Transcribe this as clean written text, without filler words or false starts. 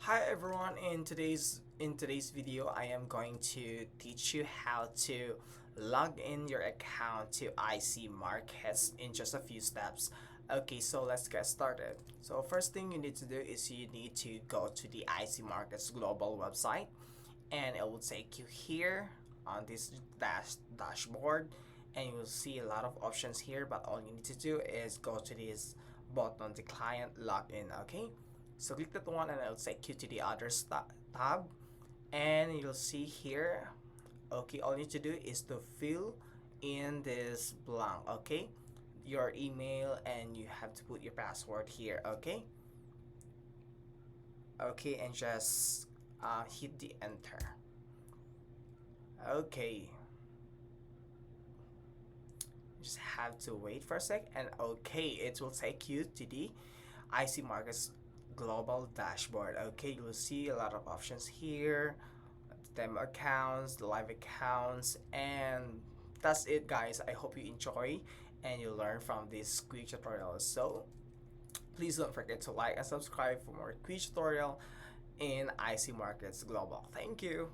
Hi everyone, in today's video I am going to teach you how to log in your account to IC Markets in just a few steps. Okay, so let's get started. So first thing you need to do is you need to go to the IC Markets global website, and it will take you here on this dashboard, and you will see a lot of options here, but all you need to do is go to this button, the client login. Okay, so click that one and it'll take you to the other tab, and you'll see here. Okay, all you need to do is to fill in this blank. Okay, your email, and you have to put your password here. Okay, and just hit the enter. Okay, just have to wait for a sec, and okay, it will take you to the IC Markets global dashboard. Okay, you'll see a lot of options here, demo accounts, live accounts, and that's it, guys. I hope you enjoy and you learn from this quick tutorial. So please don't forget to like and subscribe for more quick tutorial in IC Markets Global. Thank you.